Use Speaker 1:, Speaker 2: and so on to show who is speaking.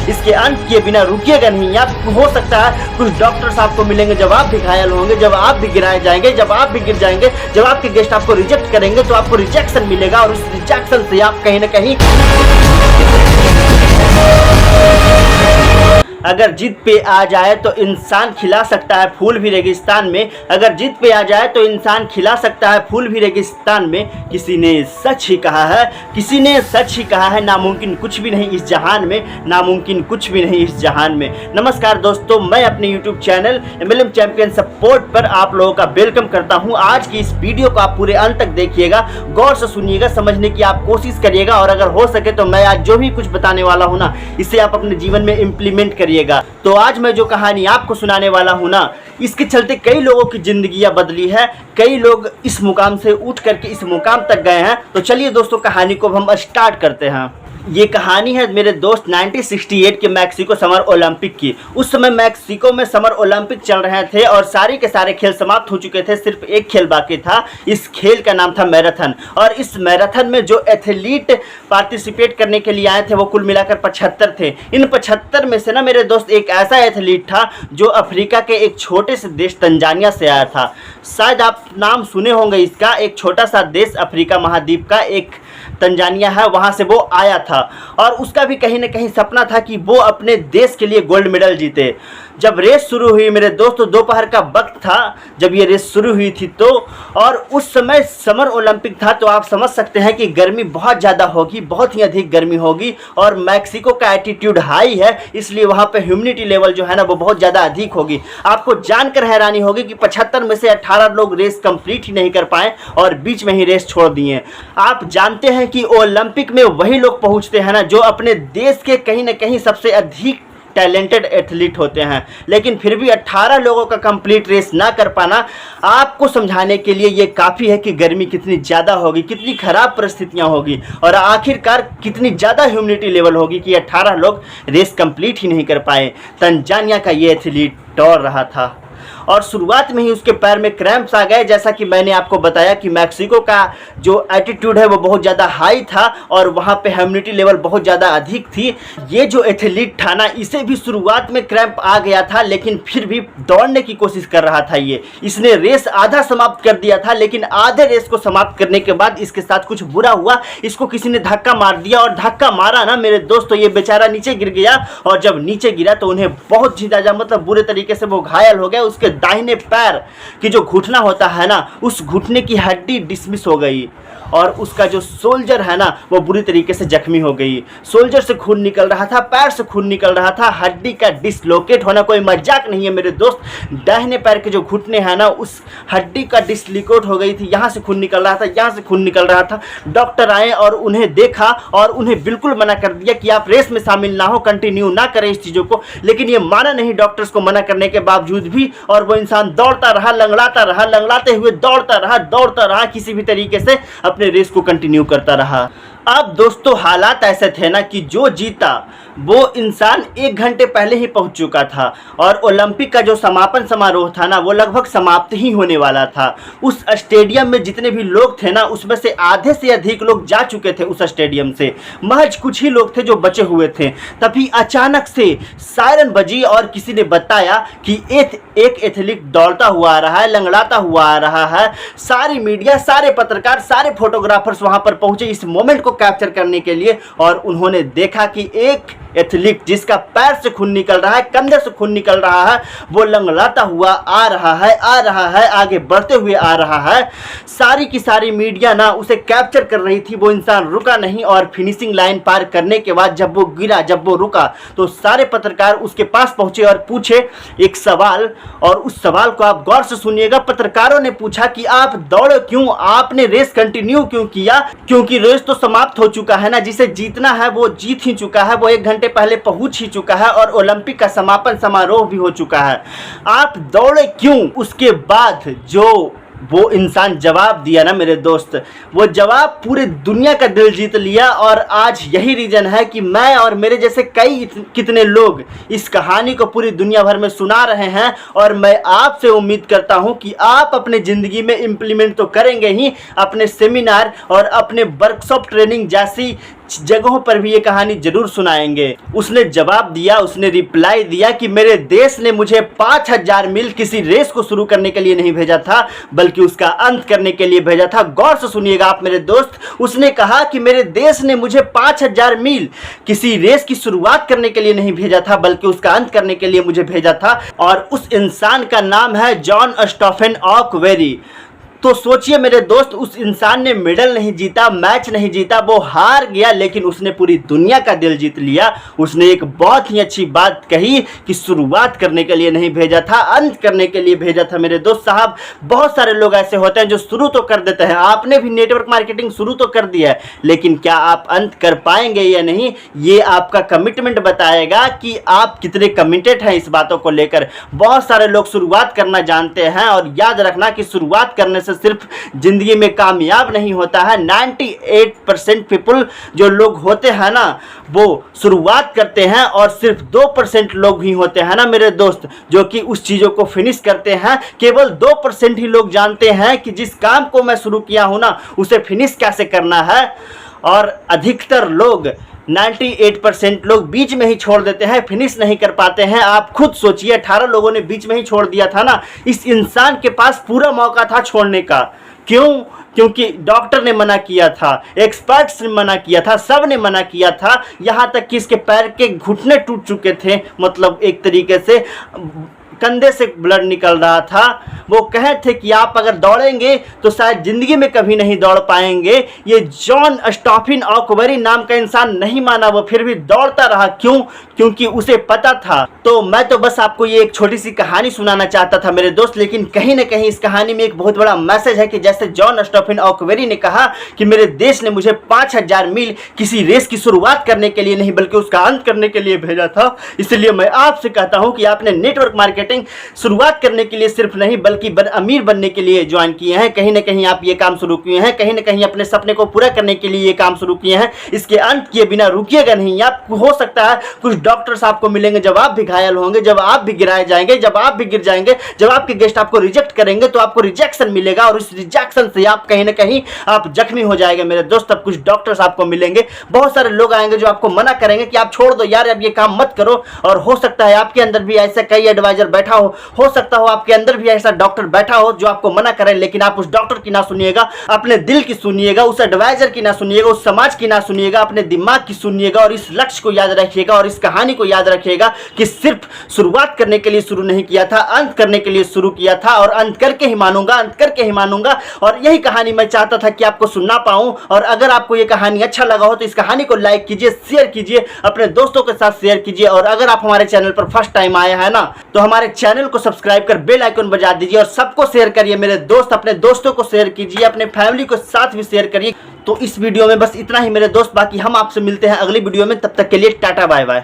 Speaker 1: इसके अंत किए बिना रुकिएगा नहीं आप। हो सकता है कुछ डॉक्टर्स आपको मिलेंगे जब आप भी घायल होंगे, जब आप भी गिराए जाएंगे, जब आप भी गिर जाएंगे, जब आपके गेस्ट आपको रिजेक्ट करेंगे तो आपको रिजेक्शन मिलेगा और उस रिजेक्शन से आप कहीं ना कहीं अगर जिद पे आ जाए तो इंसान खिला सकता है फूल भी रेगिस्तान में। अगर जिद पे आ जाए तो इंसान खिला सकता है फूल भी रेगिस्तान में। किसी ने सच ही कहा है, किसी ने सच ही कहा है, नामुमकिन कुछ भी नहीं इस जहान में, नामुमकिन कुछ भी नहीं इस जहान में। नमस्कार दोस्तों, मैं अपने YouTube channel MLM champion support पर आप लोगों का वेलकम करता हूं। आज की इस वीडियो को आप पूरे अंत तक देखिएगा, गौर से सुनिएगा, समझने की आप कोशिश करिएगा और अगर हो सके तो मैं आज जो भी कुछ बताने वाला हूं ना, इसे आप अपने जीवन में इम्प्लीमेंट करिए। तो आज मैं जो कहानी आपको सुनाने वाला हूं ना, इसके चलते कई लोगों की जिंदगियां बदली है, कई लोग इस मुकाम से उठ करके इस मुकाम तक गए हैं। तो चलिए दोस्तों कहानी को हम स्टार्ट करते हैं। ये कहानी है मेरे दोस्त 1968 के मैक्सिको समर ओलंपिक की। उस समय मैक्सिको में समर ओलंपिक चल रहे थे और सारे के सारे खेल समाप्त हो चुके थे, सिर्फ एक खेल बाकी था। इस खेल का नाम था मैराथन और इस मैराथन में जो एथलीट पार्टिसिपेट करने के लिए आए थे वो कुल मिलाकर 75 थे। इन 75 में से ना मेरे दोस्त एक ऐसा एथलीट था जो अफ्रीका के एक छोटे से देश तंजानिया से आया था। शायद आप नाम सुने होंगे इसका। एक छोटा सा देश अफ्रीका महाद्वीप का एक तंजानिया है, वहाँ से वो आया था और उसका भी कहीं ना कहीं सपना था कि वो अपने देश के लिए गोल्ड मेडल जीते। जब रेस शुरू हुई मेरे दोस्तों, दोपहर का वक्त था जब ये रेस शुरू हुई थी तो, और उस समय समर ओलंपिक था तो आप समझ सकते हैं कि गर्मी बहुत ज़्यादा होगी, बहुत ही अधिक गर्मी होगी और मैक्सिको का एल्टीट्यूड हाई है, इसलिए वहाँ पे ह्यूमिडिटी लेवल जो है ना वो बहुत ज़्यादा अधिक होगी। आपको जानकर हैरानी होगी कि 75 में से 18 लोग रेस कंप्लीट ही नहीं कर पाए और बीच में ही रेस छोड़ दिए। आप जानते हैं कि ओलंपिक में वही लोग पहुँचते हैं ना जो अपने देश के कहीं ना कहीं सबसे अधिक टैलेंटेड एथलीट होते हैं, लेकिन फिर भी 18 लोगों का कंप्लीट रेस ना कर पाना आपको समझाने के लिए ये काफ़ी है कि गर्मी कितनी ज़्यादा होगी, कितनी ख़राब परिस्थितियां होगी और आखिरकार कितनी ज़्यादा ह्यूमिडिटी लेवल होगी कि 18 लोग रेस कंप्लीट ही नहीं कर पाए। तंजानिया का ये एथलीट दौड़ रहा था और शुरुआत में ही उसके पैर में क्रैम्प्स आ गए। जैसा कि मैंने आपको बताया कि मैक्सिको का जो एल्टीट्यूड है वो बहुत ज़्यादा हाई था और वहाँ पे ह्यूमिडिटी लेवल बहुत ज़्यादा अधिक थी। ये जो एथलीट था ना, इसे भी शुरुआत में क्रैम्प आ गया था लेकिन फिर भी दौड़ने की कोशिश कर रहा था। इसने रेस आधा समाप्त कर दिया था, लेकिन आधे रेस को समाप्त करने के बाद इसके साथ कुछ बुरा हुआ। इसको किसी ने धक्का मार दिया और धक्का मारा ना मेरे दोस्तों, ये बेचारा नीचे गिर गया और जब नीचे गिरा तो उन्हें बहुत ही ज़्यादा मतलब बुरे तरीके से वो घायल हो गया। उसके दाहिने पैर की जो घुटना होता है ना, उस घुटने की हड्डी डिसमिस हो गई और उसका जो सोल्जर है ना वो बुरी तरीके से जख्मी हो गई। सोल्जर से खून निकल रहा था, पैर से खून निकल रहा था। हड्डी का डिसलोकेट होना कोई मजाक नहीं है मेरे दोस्त। दाहिने पैर के जो घुटने हैं ना, उस हड्डी का डिसलोकेट हो गई थी। यहाँ से खून निकल रहा था, यहाँ से खून निकल रहा था। डॉक्टर आए और उन्हें देखा और उन्हें बिल्कुल मना कर दिया कि आप रेस में शामिल ना हो, कंटिन्यू ना करें इस चीज़ों को, लेकिन ये माना नहीं डॉक्टर्स को मना करने के बावजूद भी। और वो इंसान दौड़ता रहा, लंगड़ाता रहा, लंगड़ाते हुए दौड़ता रहा, किसी भी तरीके से अपने रेस को कंटिन्यू करता रहा। अब दोस्तों हालात ऐसे थे ना कि जो जीता वो इंसान 1 घंटे पहले ही पहुंच चुका था और ओलंपिक का जो समापन समारोह था ना वो लगभग समाप्त ही होने वाला था। उस स्टेडियम में जितने भी लोग थे ना, उसमें से आधे से अधिक लोग जा चुके थे उस स्टेडियम से, महज कुछ ही लोग थे जो बचे हुए थे। तभी अचानक से सायरन बजी और किसी ने बताया कि एक एथलीट दौड़ता हुआ आ रहा है, लंगड़ाता हुआ आ रहा है। सारी मीडिया, सारे पत्रकार, सारे फोटोग्राफर्स वहां पर पहुंचे इस मोमेंट को कैप्चर करने के लिए और उन्होंने देखा कि एक एथलीट जिसका पैर से खून निकल रहा है, कंधे से खून निकल रहा है, वो लंगड़ाता हुआ आ रहा है, आगे बढ़ते हुए आ रहा है। सारी की सारी मीडिया ना उसे कैप्चर कर रही थी। वो इंसान रुका नहीं और फिनिशिंग लाइन पार करने के बाद जब वो गिरा, जब वो रुका तो सारे पत्रकार उसके पास पहुंचे और पूछे एक सवाल, और उस सवाल को आप गौर से सुनिएगा। पत्रकारों ने पूछा कि आप दौड़े क्यों, आपने रेस कंटिन्यू क्यों किया? क्योंकि रेस तो समाप्त हो चुका है ना, जिसे जीतना है वो जीत ही चुका है, वो 1 घंटे पहले पहुंच ही चुका है और ओलंपिक का समापन समारोह भी हो चुका है। आप दौड़े क्यों? उसके बाद जो वो इंसान जवाब दिया ना मेरे दोस्त, वो जवाब पूरे दुनिया का दिल जीत लिया। और आज यही रीज़न है कि मैं और मेरे जैसे कई कितने लोग इस कहानी को पूरी दुनिया भर में सुना रहे हैं। और मैं आपसे उम्मीद करता हूं कि आप अपने ज़िंदगी में इम्प्लीमेंट तो करेंगे ही, अपने सेमिनार और अपने वर्कशॉप ट्रेनिंग जैसी जगहों पर भी ये कहानी जरूर सुनाएंगे। उसने जवाब दिया, उसने रिप्लाई दिया कि मेरे देश ने मुझे 5000 मील किसी रेस को शुरू करने के लिए नहीं भेजा था, बल्कि उसका अंत करने के लिए भेजा था। गौर से सुनिएगा आप मेरे दोस्त, उसने कहा कि मेरे देश ने मुझे 5000 मील किसी रेस की शुरुआत करने के लिए नहीं भेजा था, बल्कि उसका अंत करने के लिए मुझे भेजा था। और उस इंसान का नाम है जॉन स्टीफन ऑकवेरी। तो सोचिए मेरे दोस्त, उस इंसान ने मेडल नहीं जीता, मैच नहीं जीता, वो हार गया, लेकिन उसने पूरी दुनिया का दिल जीत लिया। उसने एक बहुत ही अच्छी बात कही कि शुरुआत करने के लिए नहीं भेजा था, अंत करने के लिए भेजा था। मेरे दोस्त साहब, बहुत सारे लोग ऐसे होते हैं जो शुरू तो कर देते हैं। आपने भी नेटवर्क मार्केटिंग शुरू तो कर दिया है, लेकिन क्या आप अंत कर पाएंगे या नहीं, ये आपका कमिटमेंट बताएगा कि आप कितने कमिटेड हैं इस बातों को लेकर। बहुत सारे लोग शुरुआत करना जानते हैं, और याद रखना कि शुरुआत करने से सिर्फ जिंदगी में कामयाब नहीं होता है। 98% पीपल जो लोग होते हैं ना, वो शुरुआत करते हैं, और सिर्फ 2% लोग ही होते हैं ना मेरे दोस्त जो कि उस चीज़ों को फिनिश करते हैं। केवल 2% ही लोग जानते हैं कि जिस काम को मैं शुरू किया हूं ना, उसे फिनिश कैसे करना है। और अधिकतर लोग 98% लोग बीच में ही छोड़ देते हैं, फिनिश नहीं कर पाते हैं। आप खुद सोचिए, 18 लोगों ने बीच में ही छोड़ दिया था ना। इस इंसान के पास पूरा मौका था छोड़ने का। क्यों? क्योंकि डॉक्टर ने मना किया था, एक्सपर्ट्स ने मना किया था, सब ने मना किया था, यहाँ तक कि इसके पैर के घुटने टूट चुके थे। मतलब एक तरीके से कंधे से ब्लड निकल रहा था। वो कहे थे कि आप अगर दौड़ेंगे तो शायद ज़िंदगी में कभी नहीं दौड़ पाएंगे। ये जॉन स्टीफन ऑकवेरी नाम का इंसान नहीं माना, वो फिर भी दौड़ता रहा। क्यों? क्योंकि उसे पता था। तो मैं तो बस आपको ये एक छोटी सी कहानी सुनाना चाहता था मेरे दोस्त, लेकिन कहीं ना कहीं इस कहानी में एक बहुत बड़ा मैसेज है कि जैसे जॉन स्टीफन ऑकवेरी ने कहा कि मेरे देश ने मुझे 5000 मील किसी रेस की शुरुआत करने के लिए नहीं, बल्कि उसका अंत करने के लिए भेजा था। इसलिए मैं आपसे कहता हूँ कि आपने नेटवर्क मार्केटिंग शुरुआत करने के लिए सिर्फ नहीं, बल्कि अमीर बनने के लिए ज्वाइन किए हैं। कहीं ना कहीं आप ये काम शुरू किए हैं, कहीं ना कहीं अपने सपने को पूरा करने के लिए ये काम शुरू किए हैं। इसके अंत किए बिना रुकिएगा नहीं। आप हो सकता है कुछ डॉक्टर्स आपको मिलेंगे जब आप भी घायल होंगे, जब आप भी गिराए जाएंगे, जब आप भी गिर जाएंगे, जब आपके गेस्ट आपको रिजेक्ट करेंगे तो आपको रिजेक्शन मिलेगा, और इस रिजेक्शन से आप कहीं ना कहीं आप जख्मी हो जाएंगे मेरे दोस्त। अब कुछ डॉक्टर्स आपको मिलेंगे, बहुत सारे लोग आएंगे जो आपको मना करेंगे कि आप छोड़ दो यार, अब ये काम मत करो। और हो सकता है आपके अंदर भी ऐसा कई एडवाइजर बैठा हो सकता हो आपके अंदर भी ऐसा डॉक्टर बैठा हो जो आपको मना करे, लेकिन आप उस डॉक्टर की ना सुनिएगा, अपने दिल की सुनिएगा, उस एडवाइजर की ना सुनिएगा, उस समाज की ना सुनिएगा, अपने दिमाग की सुनिएगा। और इस लक्ष्य को याद रखिएगा, और इस कहानी को याद रखिएगा कि सिर्फ शुरुआत करने के लिए शुरू नहीं किया था, अंत करने के लिए शुरू किया था, और अंत करके ही मानूंगा, अंत करके ही मानूंगा। और यही कहानी मैं चाहता था कि आपको सुनना पाऊं। और अगर आपको ये कहानी अच्छा लगा हो तो इस कहानी को लाइक कीजिए, शेयर कीजिए, अपने दोस्तों के साथ शेयर कीजिए। और अगर आप हमारे चैनल पर फर्स्ट टाइम आए हैं ना, तो हमारे चैनल को सब्सक्राइब कर बेल आइकन बजा दीजिए, और सबको शेयर करिए मेरे दोस्त, अपने दोस्तों को शेयर कीजिए, अपने फैमिली को साथ भी शेयर करिए। तो इस वीडियो में बस इतना ही मेरे दोस्त, बाकी हम आपसे मिलते हैं अगली वीडियो में। तब तक के लिए टाटा बाय बाय।